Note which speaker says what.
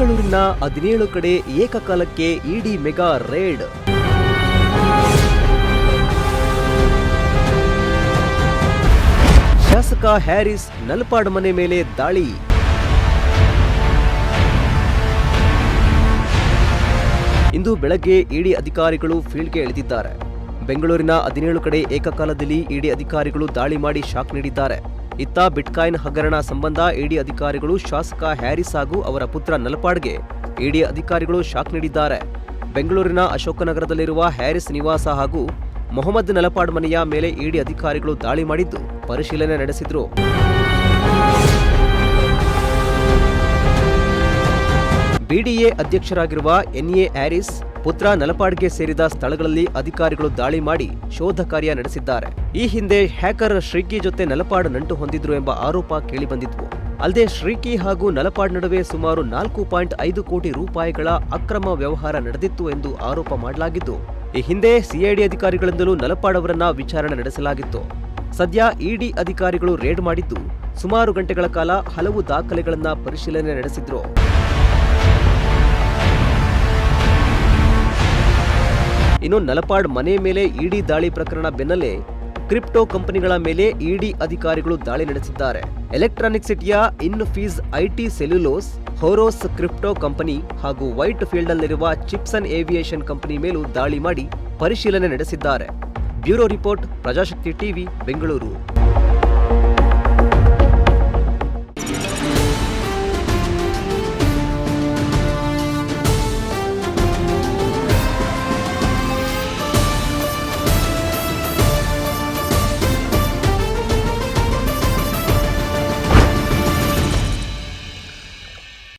Speaker 1: ಬೆಂಗಳೂರಿನ 17 ಕಡೆ ಏಕಕಾಲಕ್ಕೆ ಇಡಿ ಮೆಗಾ ರೇಡ್. ಶಾಸಕ ಹ್ಯಾರಿಸ್ ನಲಪಾಡ್ ಮನೆ ಮೇಲೆ ದಾಳಿ. ಇಂದು ಬೆಳಗ್ಗೆ ಇಡಿ ಅಧಿಕಾರಿಗಳು ಫೀಲ್ಡ್ಗೆ ಇಳಿದಿದ್ದಾರೆ. ಬೆಂಗಳೂರಿನ 17 ಕಡೆ ಏಕಕಾಲದಲ್ಲಿ ಇಡಿ ಅಧಿಕಾರಿಗಳು ದಾಳಿ ಮಾಡಿ ಶಾಕ್ ನೀಡಿದ್ದಾರೆ. ಇತ್ತ ಬಿಟ್ಕಾಯಿನ್ ಹಗರಣ ಸಂಬಂಧ ಇಡಿ ಅಧಿಕಾರಿಗಳು ಶಾಸಕ ಹ್ಯಾರಿಸ್ ಹಾಗೂ ಅವರ ಪುತ್ರ ನಲಪಾಡ್ಗೆ ಇಡಿ ಅಧಿಕಾರಿಗಳು ಶಾಕ್ ನೀಡಿದ್ದಾರೆ. ಬೆಂಗಳೂರಿನ ಅಶೋಕನಗರದಲ್ಲಿರುವ ಹ್ಯಾರಿಸ್ ನಿವಾಸ ಹಾಗೂ ಮೊಹಮ್ಮದ್ ನಲಪಾಡ್ ಮನೆಯ ಮೇಲೆ ಇಡಿ ಅಧಿಕಾರಿಗಳು ದಾಳಿ ಮಾಡಿದ್ದು ಪರಿಶೀಲನೆ ನಡೆಸಿದ್ರು. ಬಿಡಿಎ ಅಧ್ಯಕ್ಷರಾಗಿರುವ ಎನ್ಎ ಹ್ಯಾರಿಸ್ ಪುತ್ರ ನಲಪಾಡ್ಗೆ ಸೇರಿದ ಸ್ಥಳಗಳಲ್ಲಿ ಅಧಿಕಾರಿಗಳು ದಾಳಿ ಮಾಡಿ ಶೋಧ ಕಾರ್ಯ ನಡೆಸಿದ್ದಾರೆ. ಈ ಹಿಂದೆ ಹ್ಯಾಕರ್ ಶ್ರೀಕಿ ಜೊತೆ ನಲಪಾಡ್ ನಂಟು ಹೊಂದಿದ್ರು ಎಂಬ ಆರೋಪ ಕೇಳಿಬಂದಿದ್ವು. ಅಲ್ಲದೆ ಶ್ರೀಕಿ ಹಾಗೂ ನಲಪಾಡ್ ನಡುವೆ ಸುಮಾರು 4.5 ಕೋಟಿ ರೂಪಾಯಿಗಳ ಅಕ್ರಮ ವ್ಯವಹಾರ ನಡೆದಿತ್ತು ಎಂದು ಆರೋಪ ಮಾಡಲಾಗಿದ್ದು, ಈ ಹಿಂದೆ ಸಿಐಡಿ ಅಧಿಕಾರಿಗಳಿಂದಲೂ ನಲಪಾಡ್ ಅವರನ್ನ ವಿಚಾರಣೆ ನಡೆಸಲಾಗಿತ್ತು. ಸದ್ಯ ಇಡಿ ಅಧಿಕಾರಿಗಳು ರೇಡ್ ಮಾಡಿದ್ದು ಸುಮಾರು ಗಂಟೆಗಳ ಕಾಲ ಹಲವು ದಾಖಲೆಗಳನ್ನ ಪರಿಶೀಲನೆ ನಡೆಸಿದ್ರು. ಇನ್ನು ನಲಪಾಡ್ ಮನೆ ಮೇಲೆ ಇಡಿ ದಾಳಿ ಪ್ರಕರಣ ಬೆನ್ನಲ್ಲೇ ಕ್ರಿಪ್ಟೋ ಕಂಪನಿಗಳ ಮೇಲೆ ಇಡಿ ಅಧಿಕಾರಿಗಳು ದಾಳಿ ನಡೆಸಿದ್ದಾರೆ. ಎಲೆಕ್ಟ್ರಾನಿಕ್ ಸಿಟಿಯ ಇನ್ಫೀಸ್ ಐಟಿ ಸೆಲ್ಯುಲೋಸ್, ಹೋರೋಸ್ ಕ್ರಿಪ್ಟೋ ಕಂಪನಿ ಹಾಗೂ ವೈಟ್ ಫೀಲ್ಡ್ನಲ್ಲಿರುವ ಚಿಪ್ಸನ್ ಏವಿಯೇಷನ್ ಕಂಪನಿ ಮೇಲೂ ದಾಳಿ ಮಾಡಿ ಪರಿಶೀಲನೆ ನಡೆಸಿದ್ದಾರೆ. Bureau report, Prajashakti TV, Bengaluru.